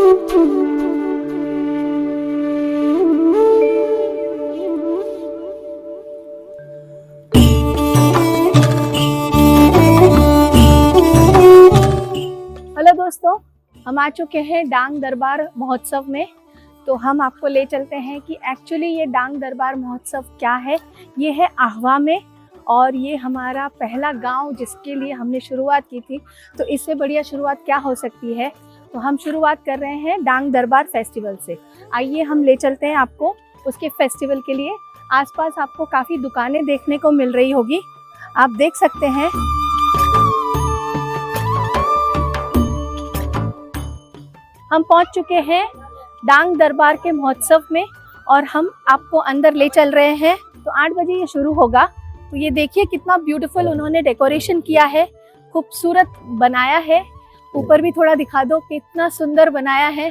Hello दोस्तों, हम आ चुके हैं डांग दरबार महोत्सव में। तो हम आपको ले चलते हैं कि एक्चुअली ये डांग दरबार महोत्सव क्या है। ये है आहवा में और ये हमारा पहला गांव जिसके लिए हमने शुरुआत की थी। तो इससे बढ़िया शुरुआत क्या हो सकती है। तो हम शुरुआत कर रहे हैं डांग दरबार फेस्टिवल से। आइए हम ले चलते हैं आपको उसके फेस्टिवल के लिए। आसपास आपको काफ़ी दुकानें देखने को मिल रही होगी, आप देख सकते हैं। हम पहुंच चुके हैं डांग दरबार के महोत्सव में और हम आपको अंदर ले चल रहे हैं। तो 8 बजे ये शुरू होगा। तो ये देखिए कितना ब्यूटीफुल उन्होंने डेकोरेशन किया है, खूबसूरत बनाया है। ऊपर भी थोड़ा दिखा दो, कितना सुंदर बनाया है।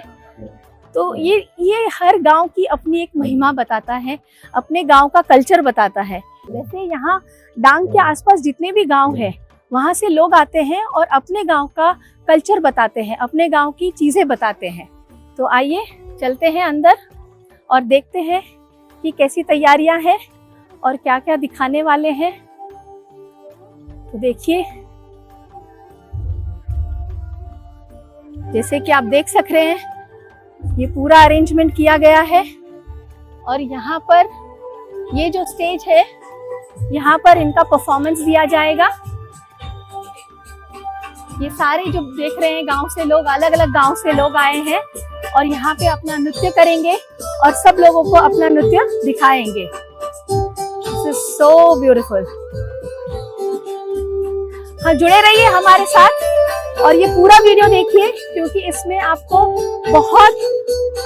तो ये हर गांव की अपनी एक महिमा बताता है, अपने गांव का कल्चर बताता है। वैसे यहाँ डांग के आसपास जितने भी गांव हैं वहाँ से लोग आते हैं और अपने गांव का कल्चर बताते हैं, अपने गांव की चीज़ें बताते हैं। तो आइए चलते हैं अंदर और देखते हैं कि कैसी तैयारियां हैं और क्या क्या दिखाने वाले हैं। तो देखिए, जैसे कि आप देख सक रहे हैं, ये पूरा अरेंजमेंट किया गया है। और यहाँ पर ये जो स्टेज है, यहाँ पर इनका परफॉर्मेंस दिया जाएगा। ये सारे जो देख रहे हैं गांव से लोग, अलग अलग गांव से लोग आए हैं और यहाँ पे अपना नृत्य करेंगे और सब लोगों को अपना नृत्य दिखाएंगे। This is so beautiful. हाँ, जुड़े रहिए हमारे साथ और ये पूरा वीडियो देखिए, क्योंकि इसमें आपको बहुत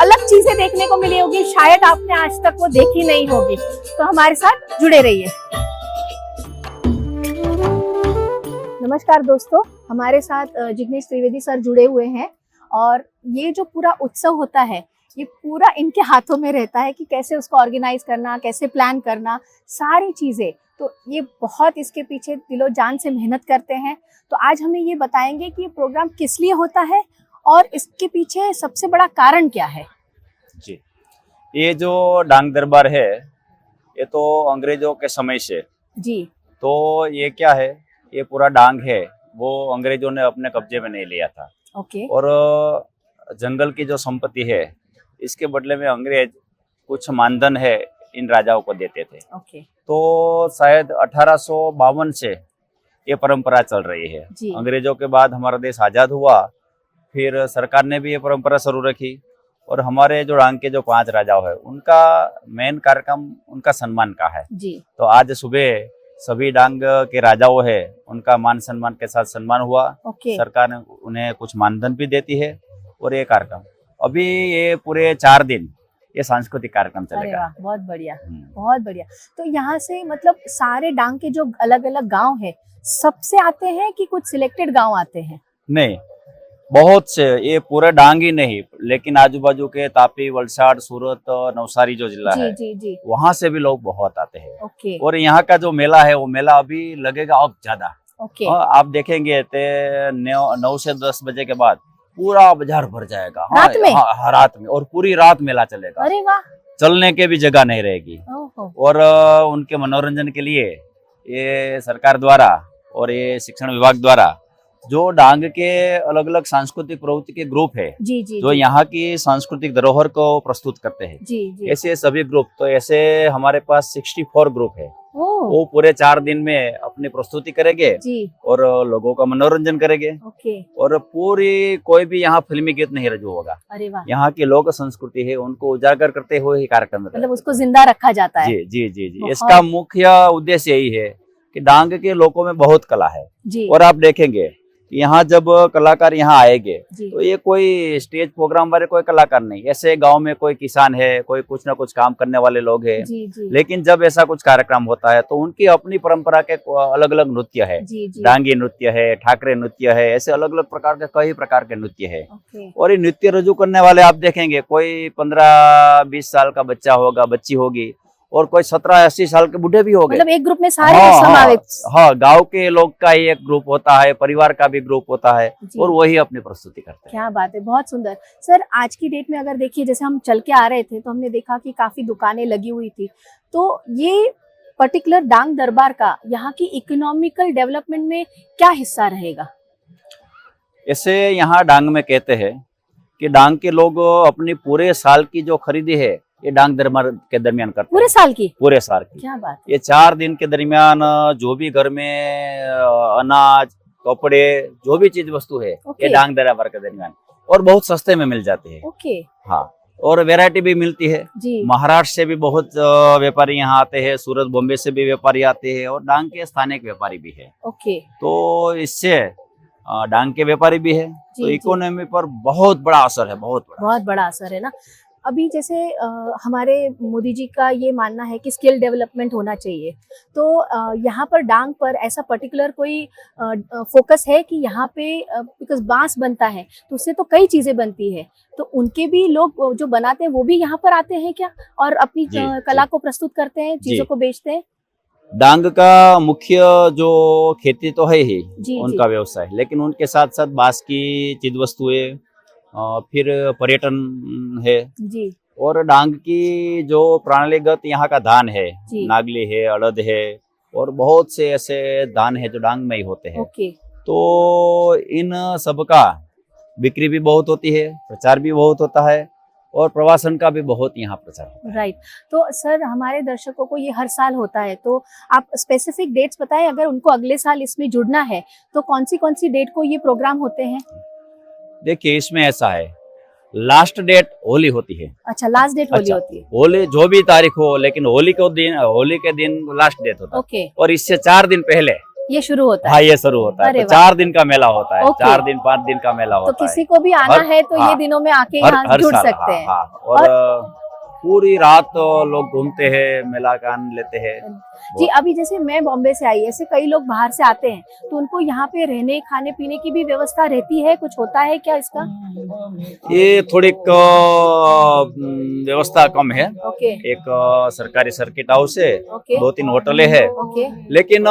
अलग चीजें देखने को मिली होगी, शायद आपने आज तक वो देखी नहीं होगी। तो हमारे साथ जुड़े रहिए। नमस्कार दोस्तों, हमारे साथ जिग्नेश त्रिवेदी सर जुड़े हुए हैं और ये जो पूरा उत्सव होता है ये पूरा इनके हाथों में रहता है कि कैसे उसको ऑर्गेनाइज करना, कैसे प्लान करना, सारी चीज़ें। तो ये बहुत इसके पीछे दिलो जान से मेहनत करते हैं। तो आज हमें ये बताएंगे कि ये प्रोग्राम किस लिए होता है और इसके पीछे सबसे बड़ा कारण क्या है। जी, ये जो डांग दरबार है ये तो अंग्रेजों के समय से जी। तो ये क्या है, ये पूरा डांग है वो अंग्रेजों ने अपने कब्जे में नहीं लिया था। ओके। और जंगल की जो संपत्ति है इसके बदले में अंग्रेज कुछ मानधन है इन राजाओं को देते थे। ओके। तो शायद 1852 से ये परंपरा चल रही है। अंग्रेजों के बाद हमारा देश आज़ाद हुआ, फिर सरकार ने भी ये परंपरा शुरू रखी और हमारे जो डांग के जो 5 राजाओं है उनका मेन कार्यक्रम उनका सम्मान का है जी। तो आज सुबह सभी डांग के राजाओं है उनका मान सम्मान के साथ सम्मान हुआ। सरकार ने उन्हें कुछ मानधन भी देती है और ये कार्यक्रम अभी ये पूरे 4 दिन ये सांस्कृतिक कार्यक्रम चलेगा। बहुत बढ़िया, बहुत बढ़िया। तो यहाँ से मतलब सारे डांग के जो अलग अलग गांव है सबसे आते हैं कि कुछ सिलेक्टेड गांव आते हैं? नहीं, बहुत से, ये पूरा डांग ही नहीं लेकिन आजू बाजू के तापी, वलसाड़, सूरत, नवसारी जो जिला है जी। वहाँ से भी लोग बहुत आते हैं। और यहाँ का जो मेला है वो मेला अभी लगेगा अब ज्यादा। आप देखेंगे 9 से 10 बजे के बाद पूरा बाजार भर जाएगा। रात में? हाँ, रात में, और पूरी रात मेला चलेगा। अरे वाह। चलने के भी जगह नहीं रहेगी। और उनके मनोरंजन के लिए ये सरकार द्वारा और ये शिक्षण विभाग द्वारा जो डांग के अलग अलग सांस्कृतिक प्रवृत्ति के ग्रुप है जी, जो यहाँ की सांस्कृतिक धरोहर को प्रस्तुत करते हैं जी। ऐसे सभी ग्रुप, तो ऐसे हमारे पास 64 ग्रुप है। वो पूरे 4 दिन में अपनी प्रस्तुति करेंगे और लोगों का मनोरंजन करेंगे। और पूरी कोई भी यहाँ फिल्मी गीत नहीं रजू होगा। यहाँ की लोक संस्कृति है उनको उजागर करते हुए ही कार्यक्रम मतलब उसको जिंदा रखा जाता है। जी। इसका मुख्य उद्देश्य यही है कि डांग के लोगों में बहुत कला है और आप देखेंगे यहाँ जब कलाकार यहाँ आएंगे तो ये कोई स्टेज प्रोग्राम वाले कोई कलाकार नहीं, ऐसे गांव में कोई किसान है, कोई कुछ ना कुछ काम करने वाले लोग हैं। लेकिन जब ऐसा कुछ कार्यक्रम होता है तो उनकी अपनी परंपरा के अलग अलग नृत्य है। डांगी नृत्य है, ठाकरे नृत्य है, ऐसे अलग अलग प्रकार के कई प्रकार के नृत्य है। और ये नृत्य रजू करने वाले आप देखेंगे कोई 15-20 साल का बच्चा होगा, बच्ची होगी, और कोई 17-80 साल के बूढ़े भी हो गए। मतलब एक ग्रुप में सारे हाँ, समावेश। हाँ, गांव के लोग का ही एक ग्रुप होता है, परिवार का भी ग्रुप होता है जी। और वही अपनी प्रस्तुति करते हैं। क्या बात है, बहुत सुंदर। सर आज की डेट में अगर देखिए, जैसे हम चल के आ रहे थे तो हमने देखा कि काफी दुकानें लगी हुई थी, तो ये पर्टिकुलर डांग दरबार का यहाँ की इकोनॉमिकल डेवलपमेंट में क्या हिस्सा रहेगा? ऐसे यहाँ डांग में कहते हैं कि डांग के लोग अपनी पूरे साल की जो खरीदी है ये डांग दरबार के दरमियान करते पूरे हैं। साल की? पूरे साल की। क्या बात है। ये 4 दिन के दरमियान जो भी घर में अनाज, कपड़े, जो भी चीज वस्तु है ओके। ये डांग दरबार के दरमियान और बहुत सस्ते में मिल जाती है। ओके। हाँ, और वैरायटी भी मिलती है। जी। महाराष्ट्र से भी बहुत व्यापारी यहाँ आते हैं, सूरत बॉम्बे से भी व्यापारी आते हैं और डांग के स्थानिक व्यापारी भी है। ओके। तो इससे डांग के व्यापारी भी है, तो जी। इकोनॉमी पर बहुत बड़ा असर है, बहुत बड़ा असर है ना। अभी जैसे हमारे मोदी जी का ये मानना है कि स्किल डेवलपमेंट होना चाहिए, तो यहाँ पर डांग पर ऐसा पर्टिकुलर कोई फोकस है कि यहाँ पे बिकॉज बांस बनता है तो उससे तो कई चीजें बनती है, तो उनके भी लोग जो बनाते हैं वो भी यहाँ पर आते हैं क्या और अपनी कला को प्रस्तुत करते हैं, चीजों को बेचते हैं? डांग का मुख्य जो खेती तो है ही जी, उनका व्यवसाय, लेकिन उनके साथ साथ बांस की चीज वस्तुएं, फिर पर्यटन है जी। और डांग की जो प्रणालीगत यहाँ का धान है, जी। नागली है, अड़द है और बहुत से ऐसे धान है जो डांग में ही होते हैं। ओके। तो इन सब का बिक्री भी बहुत होती है, प्रचार भी बहुत होता है और प्रवासन का भी बहुत यहाँ प्रचार होता है। राइट। तो सर हमारे दर्शकों को ये हर साल होता है, तो आप स्पेसिफिक डेट्स बताएं, अगर उनको अगले साल इसमें जुड़ना है तो कौन सी डेट को ये प्रोग्राम होते हैं? देखिए इसमें ऐसा है, लास्ट डेट होली होती है। अच्छा, लास्ट डेट होली होती है। होली जो भी तारीख हो, लेकिन होली के दिन लास्ट डेट होता है। ओके। और इससे 4 दिन पहले ये शुरू होता है। हाँ, ये शुरू होता है। अरे तो 4 दिन का मेला होता है। ओके। 4 दिन 5 दिन का मेला होता तो है। किसी को भी आना है तो ये दिनों में आके यहाँ जुड़ सकते हैं। हाँ, और पूरी रात लोग घूमते हैं, मेला का आनंद लेते हैं। जी। अभी जैसे मैं बॉम्बे से आई, ऐसे कई लोग बाहर से आते हैं, तो उनको यहाँ पे रहने खाने पीने की भी व्यवस्था रहती है, कुछ होता है क्या इसका? ये थोड़ी व्यवस्था कम है। ओके। एक सरकारी सर्किट हाउस है, ओके। 2-3 होटलें है। ओके। लेकिन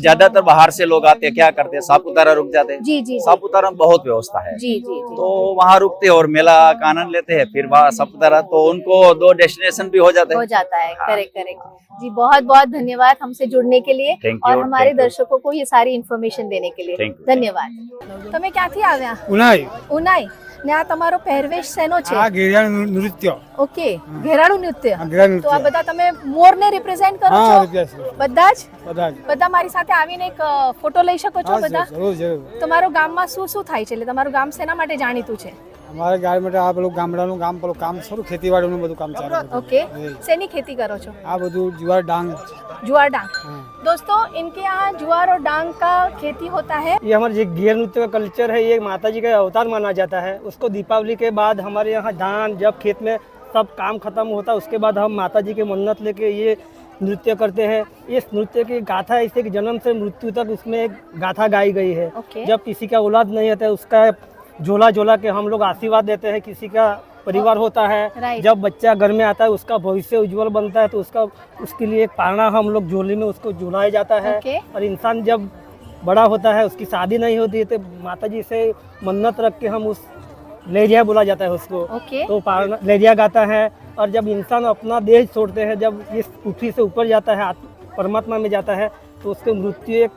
ज्यादातर बाहर से लोग आते हैं, क्या करते हैं, सापुतारा रुक जाते हैं। जी। सापुतारा में बहुत व्यवस्था है। जी। तो वहाँ रुकते हैं और मेला का आनंद लेते हैं, फिर वहाँ सापुतारा, तो उनको 2 डेस्टिनेशन भी हो जाते हैं। करेक्ट। जी, बहुत बहुत धन्यवाद हमसे जुड़ने के लिए और हमारे दर्शकों को ये सारी इन्फॉर्मेशन देने के लिए धन्यवाद। તમે ક્યાંથી આવ્યા? ઉનાઈ ને આ તમારો પહેરવેશ શેનો છે? આ ઘેરાળું નૃત્ય. ઓકે, ઘેરાળું નૃત્ય. ઘેરાળું તો આ નૃત્ય. બધા તમે મોરને રિપ્રેઝેન્ટ કરો હા, છો? represent. બધા જ? બધા જ. બધા મારી સાથે આવીને એક ફોટો લઈ શકો છો હા, બધા? જરૂર. તમારો ગામમાં શું થાય છે, એટલે તમારું ગામ શેના માટે જાણીતું છે? અમારા ગામ માટે આ પેલું ગામડાનું ગામ પેલું કામ શરૂ ખેતીવાડીનું બધું કામ ચાલે છે. ओके। શેની खेती करो છો? આ બધું જુવાર डांग. जुआर डांग। हाँ। दोस्तों इनके यहाँ जुआर और डांग का खेती होता है। ये हमारे जो घेर नृत्य का कल्चर है, ये माता जी का अवतार माना जाता है। उसको दीपावली के बाद हमारे यहाँ धान जब खेत में सब काम खत्म होता है, उसके बाद हम माता जी की मन्नत लेके ये नृत्य करते हैं। इस नृत्य की गाथा ऐसे कि जन्म से मृत्यु तक उसमें एक गाथा गाई गई है। ओके। जब किसी का औलाद नहीं होता है उसका झोला के हम लोग आशीर्वाद देते हैं। किसी का परिवार होता है, राइट। जब बच्चा घर में आता है उसका भविष्य उज्जवल बनता है, तो उसके लिए एक पारना हम लोग झोली में उसको झुलाया जाता है। ओके। और इंसान जब बड़ा होता है, उसकी शादी नहीं होती है, तो माता जी से मन्नत रख के हम उस लेरिया बोला जाता है उसको। ओके। तो पारना लेरिया गाता है। और जब इंसान अपना देह छोड़ते हैं, जब इस पृथ्वी से ऊपर जाता है, परमात्मा में जाता है, तो उसके मृत्यु एक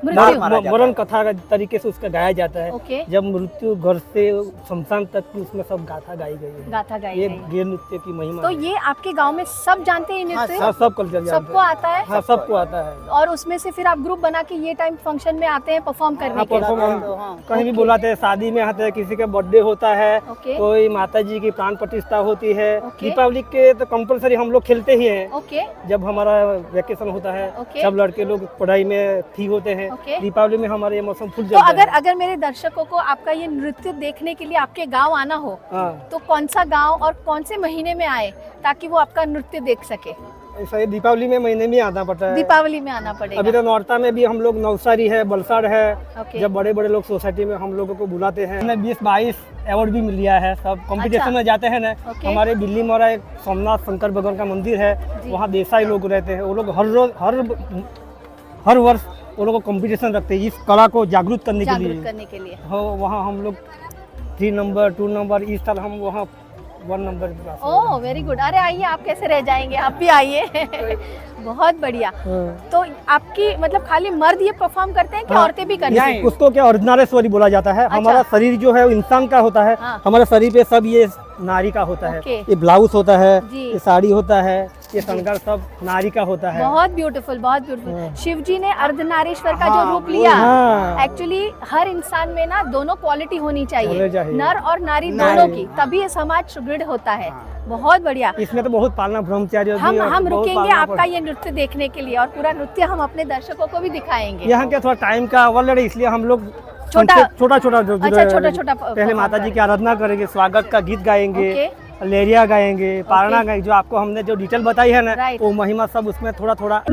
मरण कथा तरीके से उसका गाया जाता है। ओके। जब मृत्यु घर से शमशान तक की उसमें सब गाथा गाई गई है। गाथा गाई ये गई है। घेर नृत्य की महिमा तो है। ये आपके गांव में सब जानते हैं ये हाँ, नृत्य? सब कल्चर जानते सबको हैं। आता है? हाँ, सबको आता है। और उसमें से फिर आप ग्रुप बना के ये टाइम फंक्शन में आते हैं परफॉर्म करने हाँ, के लिए? परफॉर्म कहीं भी बुलाते हैं, शादी में आते हैं, किसी का बर्थडे होता है, ओके। कोई माता जी की प्राण प्रतिष्ठा होती है। ओके। दीपावली के तो कंपलसरी हम लोग खेलते ही हैं। ओके। जब हमारा वेकेशन होता है, ओके। सब लड़के लोग पढ़ाई में फ्री होते हैं। ओके। दीपावली में हमारे ये मौसम फुल तो जाता है। अगर मेरे दर्शकों को आपका ये नृत्य देखने के लिए आपके गांव आना हो, हाँ, तो कौन सा गांव और कौन से महीने में आए ताकि वो आपका नृत्य देख सके? ऐसा है, दीपावली में महीने में आना पड़ता है। दीपावली में आना पड़ेगा। अभी तो नौरता में भी हम लोग नवसारी है, बलसाड़ है, ओके। जब बड़े बड़े लोग सोसाइटी में हम लोगों को बुलाते हैं। हमने 20-22 अवार्ड भी मिल लिया है। सब कंपटीशन अच्छा। में जाते हैं ना। ओके। हमारे दिल्ली मोरा एक सोमनाथ शंकर भगवान का मंदिर है, जी। वहाँ देसाई लोग रहते हैं। वो लोग हर रोज हर वर्ष वो लोग कंपटीशन रखते हैं इस कला को जागरूक करने के जागरूक लिए। करने के लिए। हो वहाँ हम लोग 3 नंबर 2 नंबर इस साल हम वहाँ 1 नंबर। Oh very good. अरे आइए, आप कैसे रह जाएंगे, आप भी आइए। बहुत बढ़िया। तो आपकी मतलब खाली मर्द ये परफॉर्म करते हैं कि हाँ। औरतें भी करती हैं? उसको क्या अर्धनारेश्वरी बोला जाता है। हमारा शरीर जो है वो इंसान का होता है। हाँ। हमारा शरीर पे सब ये नारी का होता है। ओके। ये ब्लाउज होता है, जी। ये साड़ी होता है, ये श्रृंगार सब नारी का होता है। बहुत ब्यूटीफुल, बहुत ब्यूटीफुल। हाँ। शिव जी ने अर्धनारीश्वर का हाँ, जो रूप वो- लिया, हाँ। एक्चुअली हर इंसान में ना दोनों क्वालिटी होनी होनी चाहिए, चाहिए। नर और नारी नारी। दोनों की, तभी ये समाज सुदृढ़ होता है। बहुत बढ़िया। इसमें तो बहुत पालना ब्रह्मचार्य भी हम और बहुत रुकेंगे पालना आपका ये नृत्य देखने के लिए, और पूरा नृत्य हम अपने दर्शकों को भी दिखाएंगे। यहाँ के थोड़ा टाइम का अवल है, इसलिए हम लोग छोटा- छोटा अच्छा, छोटा-छोटा पहले माता जी की आराधना करेंगे, स्वागत का गीत गाएंगे, ओके। लेरिया गाएंगे, पारणा गाएंगे। जो आपको हमने जो डिटेल बताई है ना, राइट। वो महिमा सब उसमें थोड़ा थोड़ा।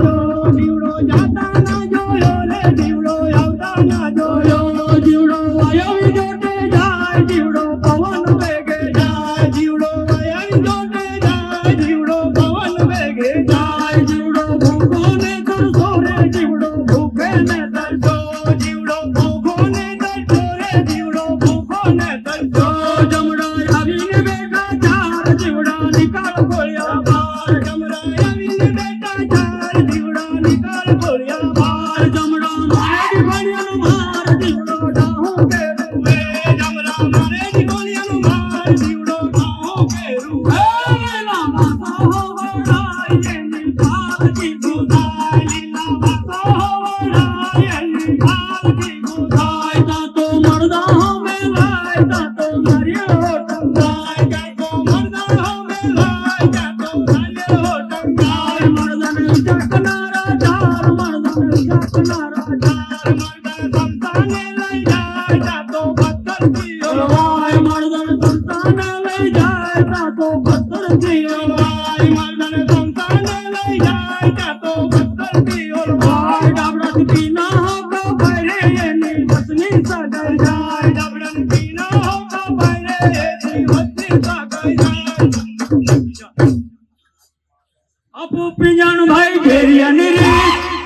आपो पिजान भाई घेरिया निरी,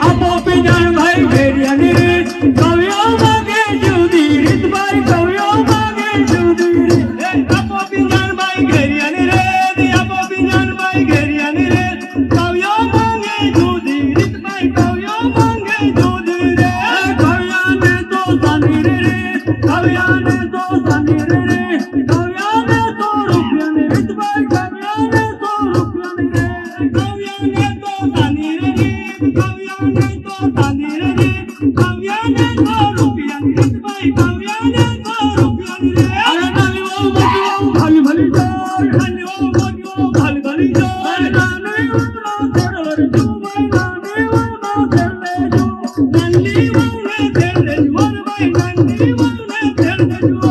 आपो पिजान भाई घेरिया निरी, कवियो मागे जुदी रित भाई कवियो मागे जुदी रित। आपो पिजान भाई घेरिया निरी, आपो पिजान भाई घेरिया निरी, कवियो मागे जुदी रित भाई कवियो मागे जुदी रे। कविया ने तो सानी रे, कविया ने तो सानी रे, कविया ने तो रुपया ने रित भाई कविया ने तो रुपया ने रे। कविया ने तो सानी रे, कविया ने तो सानी रे, कविया ने तो रुपया ने रित भाई कविया ने तो रुपया ने रे। अरे नानी वो मजो भली भली जोर, नानी वो मजो भली भली जोर, नानी वो ना तेरे जो भाई नानी वो ना तेरे जो, नानी वो ना तेरे जो भाई नानी वो ना तेरे जो।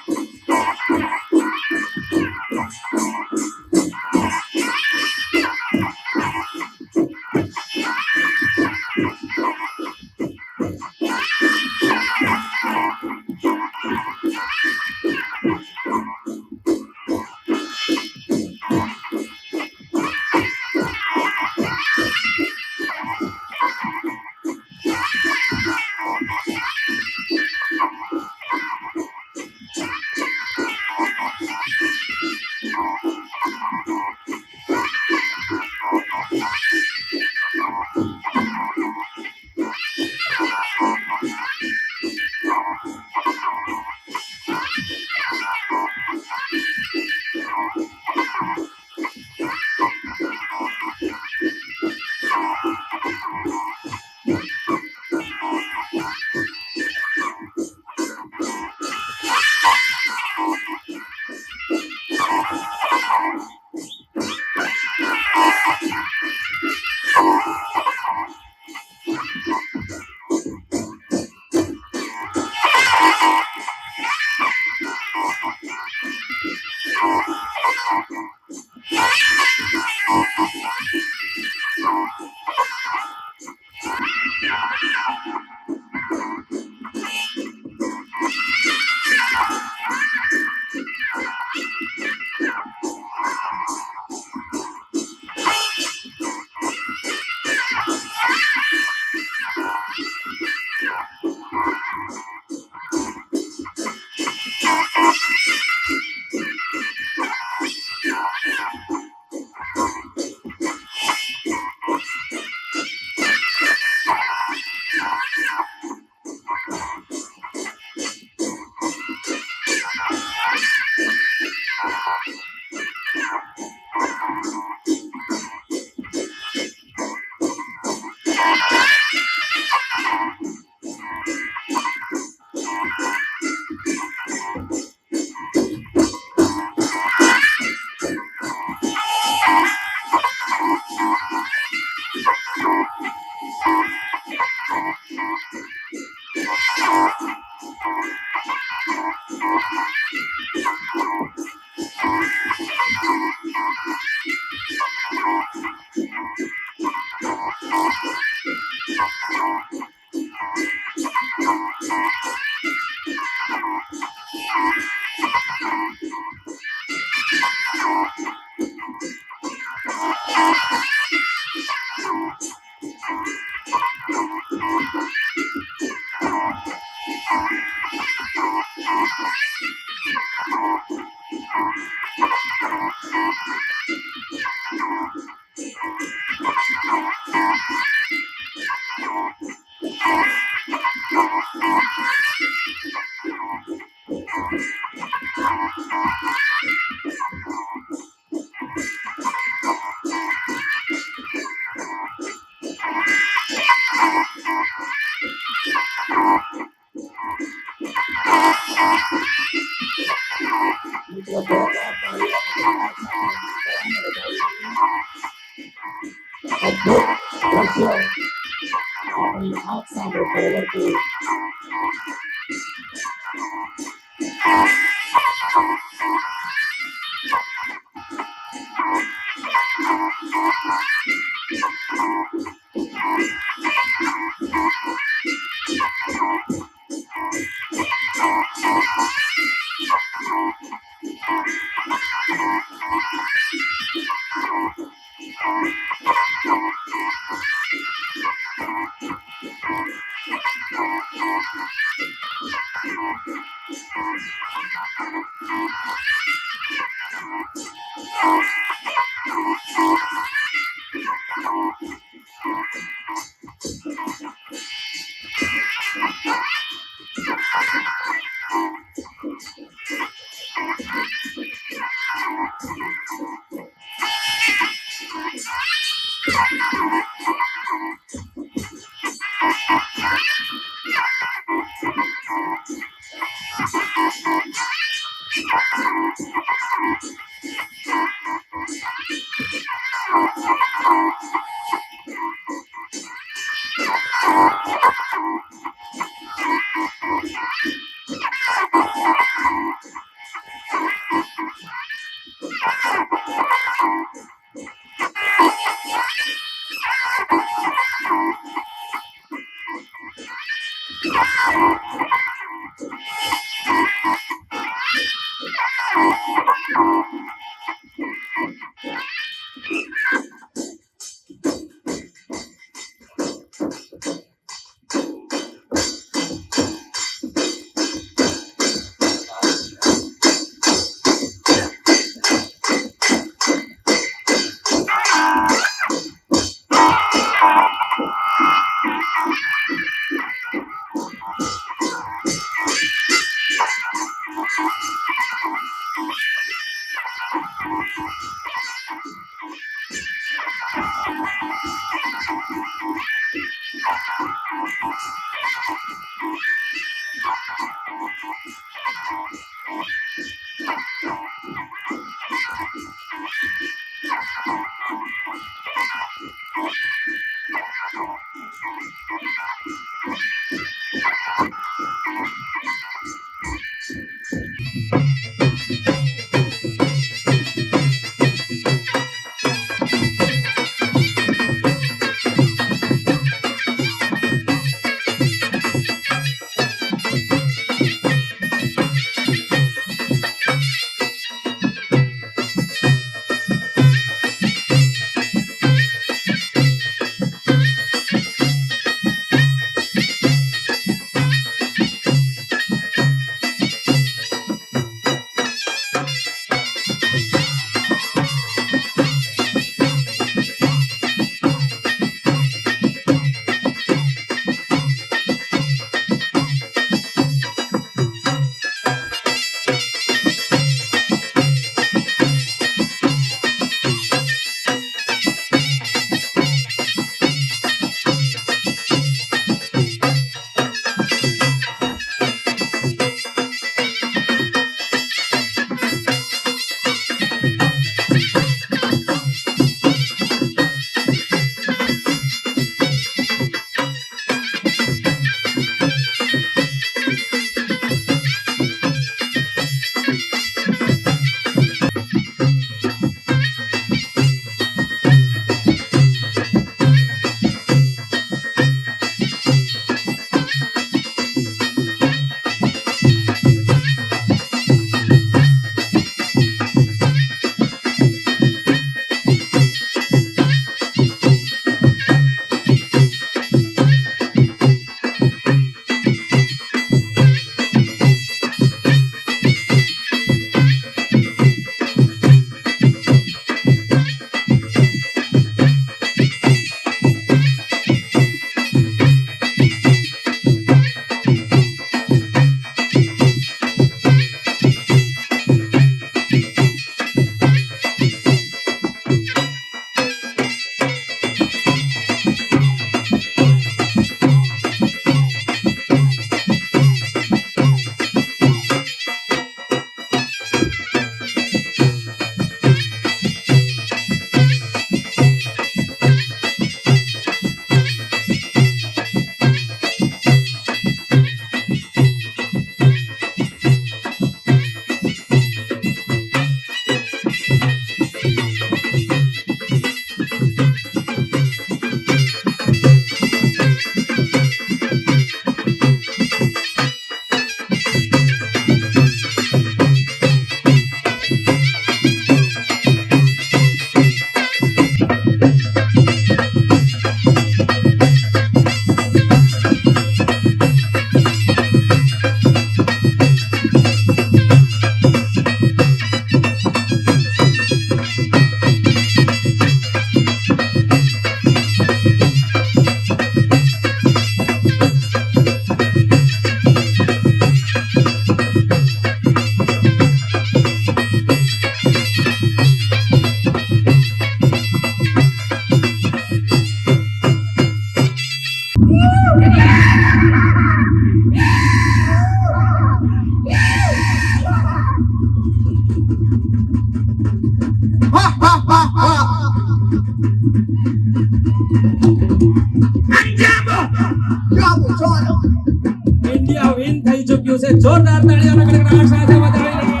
इंडिया विन થઈ ચૂક્યું છે જોરદાર તાળીઓના ગડગડાટ સાથે વધાવી લઈએ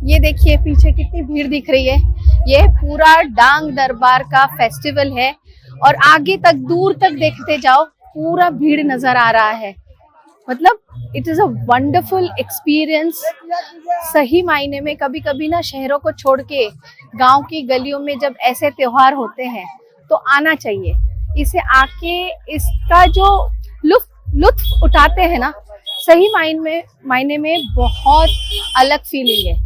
ये देखिए पीछे कितनी भीड़ दिख रही है। ये पूरा डांग दरबार का फेस्टिवल है और आगे तक दूर तक देखते जाओ पूरा भीड़ नजर आ रहा है। मतलब it is a wonderful experience. सही मायने में कभी कभी ना शहरों को छोड़ के गांव की गलियों में जब ऐसे त्योहार होते हैं तो आना चाहिए। इसे आके इसका जो लुत्फ उठाते हैं ना, सही मायने में बहुत अलग फीलिंग है।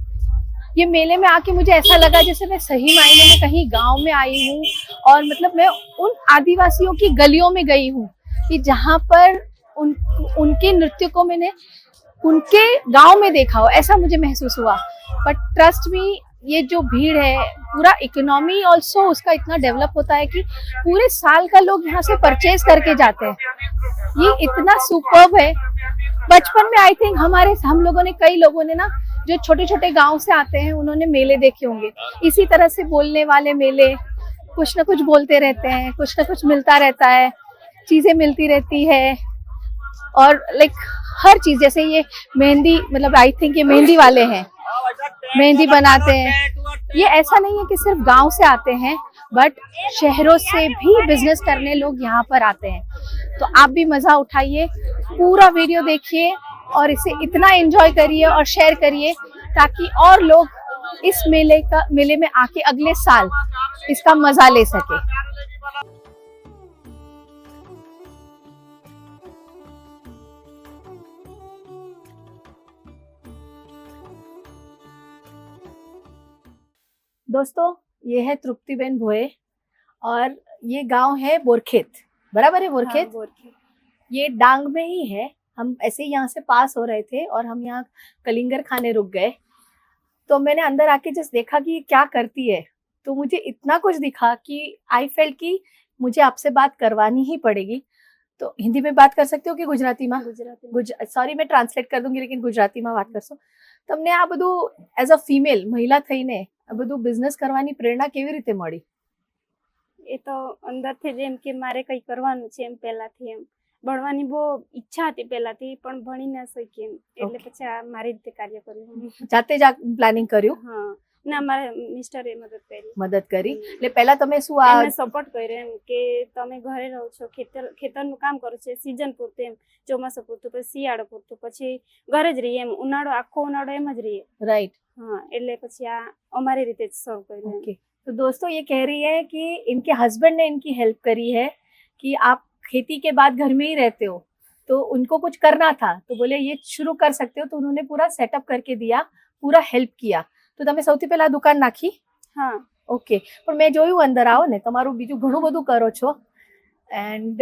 ये मेले में आके मुझे ऐसा लगा जैसे मैं सही मायने में कहीं गांव में आई हूँ और मतलब मैं उन आदिवासियों की गलियों में गई हूँ कि जहाँ पर उनके नृत्य को मैंने उनके गांव में देखा हो, ऐसा मुझे महसूस हुआ। बट ट्रस्ट मी, ये जो भीड़ है, पूरा इकोनॉमी ऑल्सो उसका इतना डेवलप होता है कि पूरे साल का लोग यहाँ से परचेज करके जाते हैं। ये इतना सुपर्ब है। बचपन में आई थिंक हम लोगों ने, कई लोगों ने ना, जो छोटे छोटे गांव से आते हैं उन्होंने मेले देखे होंगे। इसी तरह से बोलने वाले मेले, कुछ ना कुछ बोलते रहते हैं, कुछ ना कुछ मिलता रहता है, चीजें मिलती रहती है। और लाइक हर चीज, जैसे ये मेहंदी, मतलब आई थिंक ये मेहंदी वाले हैं, मेहंदी बनाते हैं। ये ऐसा नहीं है कि सिर्फ गांव से आते हैं, बट शहरों से भी बिजनेस करने लोग यहाँ पर आते हैं। तो आप भी मजा उठाइए, पूरा वीडियो देखिए और इसे इतना एंजॉय करिए और शेयर करिए ताकि और लोग इस मेले में आके अगले साल इसका मजा ले सके। दोस्तों, ये है तृप्तिबेन भोये और ये गांव है बोरखेत, बराबर है बोरखेत? हाँ, ये डांग में ही है। हम ऐसे ही यहाँ से पास हो रहे थे और हम यहाँ कलिंगर खाने रुक गए, तो मैंने अंदर आके जस्ट देखा कि क्या करती है, तो मुझे इतना कुछ दिखा कि आई फेल्ट कि मुझे आपसे बात करवानी ही पड़ेगी। तो हिंदी में बात कर सकते हो कि गुजराती में? सॉरी, मैं ट्रांसलेट कर दूंगी, लेकिन गुजराती में बात करशो। તમને આ બધું એઝ અ ફિમેલ મહિલા થઈને આ બધું બિઝનેસ કરવાની પ્રેરણા કેવી રીતે મળી? એ તો અંદરથી જ એમ કે મારે કંઈ કરવાનું છે એમ પહેલાથી એમ ભણવાની બહુ ઈચ્છા હતી પહેલાથી, પણ ભણી ના શકી એમ, એટલે પછી આ મારી રીતે કાર્ય કર્યું। જાતે જ પ્લાનિંગ કર્યું? હા, ના મારા મિસ્ટરે મદદ કરી। એટલે પહેલા તમે શું આ સપોર્ટ કર્યો એમ કે તમે ઘરે રહો છો, ખેતરનું કામ કરો છો, સીઝન પૂરતું એમ, ચોમાસું પૂરતું, પછી શિયાળો પૂરતું, પછી ઘરે જ રહીએ એમ, ઉનાળો આખો ઉનાળો એમ જ રહીએ। राइट। हाँ, એટલે પછી આ અમારી રીતે જ સર્વ કર્યું। ओके, तो दोस्तों ये कह रही है कि इनके हस्बैंड ने इनकी हेल्प करी है कि आप खेती के बाद घर में ही रहते हो, तो उनको कुछ करना था, तो बोले ये शुरू कर सकते हो, तो उन्होंने पूरा सेटअप करके दिया, पूरा हेल्प किया। तो તમે સૌથી પહેલા દુકાન નાખી? હા। ઓકે, પણ મેં જોયું અંદર આવો ને, તમારું બીજું ઘણું બધું કરો છો એન્ડ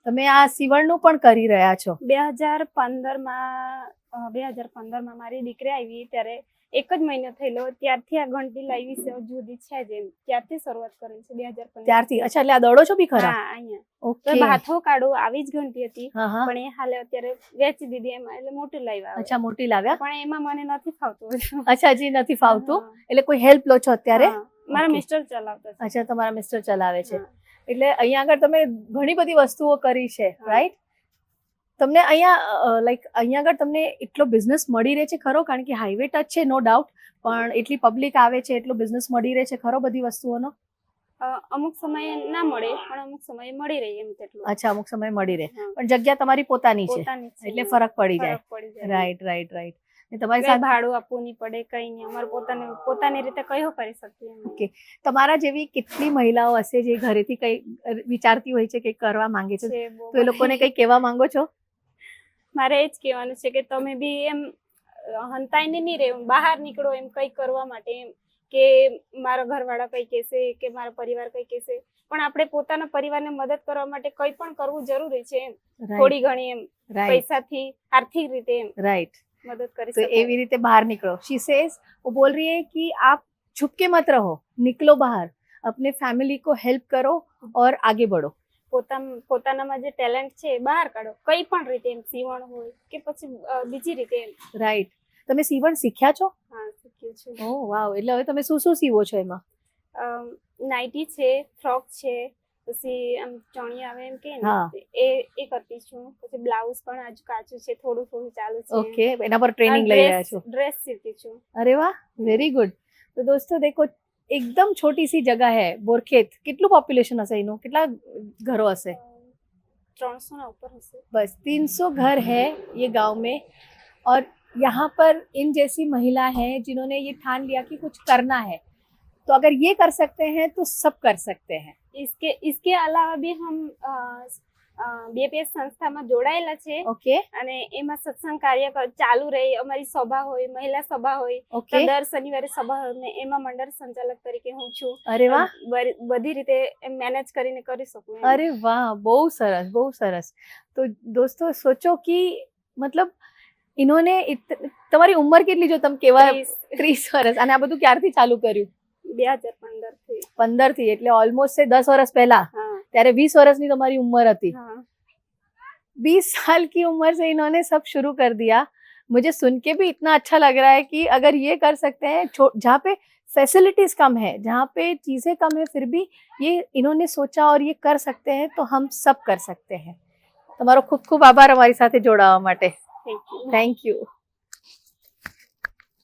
તમે આ સીવણનું પણ કરી રહ્યા છો। 2015માં મારી દીકરી આવી ત્યારે એક જ મહિનો થયેલો, ત્યારથી આ ઘંટી લાવી છે, હજુ સુધી છે જ એમ, ત્યારથી શરૂઆત કરી છે 2015 ત્યારથી। અચ્છા, એટલે આ દડો છો બી ખરા? હા, અહીંયા ઓકે। તો હાથો કાઢો આવી જ ઘંટી હતી, હા હા, પણ એ હાલે અત્યારે વેચી દીધી એમાં, એટલે મોટી લાવ્યા। અચ્છા, મોટી લાવ્યા? પણ એમાં મને નથી ફાવતું। અચ્છા, હજી નથી ફાવતું, એટલે કોઈ હેલ્પ લો છો અત્યારે? મારા Okay. મિસ્ટર ચલાવતા છે। અચ્છા, તમારા મિસ્ટર ચલાવે છે। હા। એટલે અહીંયા આગળ તમે ઘણી બધી વસ્તુઓ કરી છે, હા। રાઈટ? તમને અહીંયા લાઈક અહીંયા આગળ તમને એટલો બિઝનેસ મળી રહે છે ખરો? કારણ કે હાઈવે ટચ છે, નો ડાઉટ, પણ એટલી પબ્લિક આવે છે, એટલો બિઝનેસ મળી રહે છે ખરો બધી વસ્તુઓનો? અમુક સમયે ના મળે, પણ અમુક સમયે મળી રહે એમ તેટલું। અચ્છા, અમુક સમય મળી રહે, હા। પણ જગ્યા તમારી પોતાની છે, પોતાની જ છે, એટલે ફરક પડી જાય। ફરક પડી જાય। Right right right. ને તમારી કઈ સાથે ભાડું આપવું નહીં પડે, કઈ નહીં, અમારે પોતાની રીતે કયો કરી શકીએ એમ। ઓકે, તમારા જેવી કેટલી મહિલાઓ હશે જે ઘરેથી કઈ વિચારતી હોય છે, કઈ કરવા માંગે છે, છે બહુ તો એ લોકોને કઈ કહેવા માંગો છો? મારે એ જ કહેવાનું છે કે તમે બી એમ હંતાઈને નહીં રહેવું, બહાર નીકળો એમ કંઈ કરવા માટે, એમ કે મારા ઘરવાળા કઈ કહેશે કે મારો પરિવાર કઈ કહેશે, પણ આપણે પોતાના પરિવારને મદદ કરવા માટે કંઈ પણ કરવું જરૂરી છે એમ, થોડી ઘણી એમ, રાઈટ પૈસાથી, આર્થિક રીતે એમ, રાઈટ। મદદ કરી તો શકાય. એવી રીતે બહાર નીકળો. शी सेज, वो बोल रही है कि आप छुप के मत रहो, निकलो बाहर, अपने फैमिली को हेल्प करो और आगे बढ़ो. પોતાનામાં જે ટેલેન્ટ છે એ બહાર કાઢો, કઈ પણ રીતે, એમ સીવણ હોય કે પછી બીજી રીતે એમ. રાઈટ. તમે સીવણ શીખ્યા છો? હા, શીખ્યું છું. ઓહ વાવ. એટલે હવે તમે શું શું સીવો છો એમાં? નાઇટી છે, ફ્રોક છે, પછી આમ ચણી આવે એમ કે ને, હા. એ કરતી છું. પછી બ્લાઉઝ પણ આજુ કાચું છે, થોડું થોડું ચાલુ છે. ઓકે, એના પર ટ્રેનિંગ લઈ રહ્યા છો. ડ્રેસ સીવતી છું. अरे वाह, वेरी गुड. तो दोस्तों देखो, एकदम छोटी सी जगह है बोरखेत. કેટલું પોપ્યુલેશન હશે એનું? કેટલા ઘરો હશે? 300 ના ઉપર હશે. बस 300 घर है ये गांव में. और यहाँ पर इन जैसी महिला है जिन्होंने ये ठान लिया कि कुछ करना है. तो अगर ये कर सकते हैं तो सब कर सकते हैं. इसके अलावा भी हम बीएपीएस સંસ્થામાં જોડાયેલા છે ओके અને એમાં સત્સંગ કાર્ય ચાલુ રહે. અમારી સભા હોય, મહિલા સભા હોય, તો ओके. દર શનિવારે સભા હોય ને એમાં મંડળ સંચાલક તરીકે હું છું. अरे वाह, બધી રીતે મેનેજ કરીને કરી શકું એમ. अरे वाह, બહુ સરસ, બહુ સરસ. તો दोस्तों सोचो कि मतलब इन्होंने તમારી ઉંમર કેટલી જો તમે કેવા? 30 વર્ષ. અને આ બધું ક્યારથી ચાલુ કર્યું? 2015 થી. 15 થી, એટલે ઓલમોસ્ટ 10 વર્ષ પહેલા. हाँ ત્યારે 20 વર્ષની તમારી उम्र थी. हाँ 20 साल की उम्र से इन्होंने सब शुरू कर दिया. मुझे सुन के भी इतना अच्छा लग रहा है कि अगर ये कर सकते हैं, जहाँ पे फैसिलिटीज कम है, जहाँ पे चीजें कम है, फिर भी ये इन्होंने सोचा और ये कर सकते हैं, तो हम सब कर सकते हैं. તમારો ખૂબ ખૂબ આભાર અમારી સાથે જોડાવા માટે. Thank you. Thank you.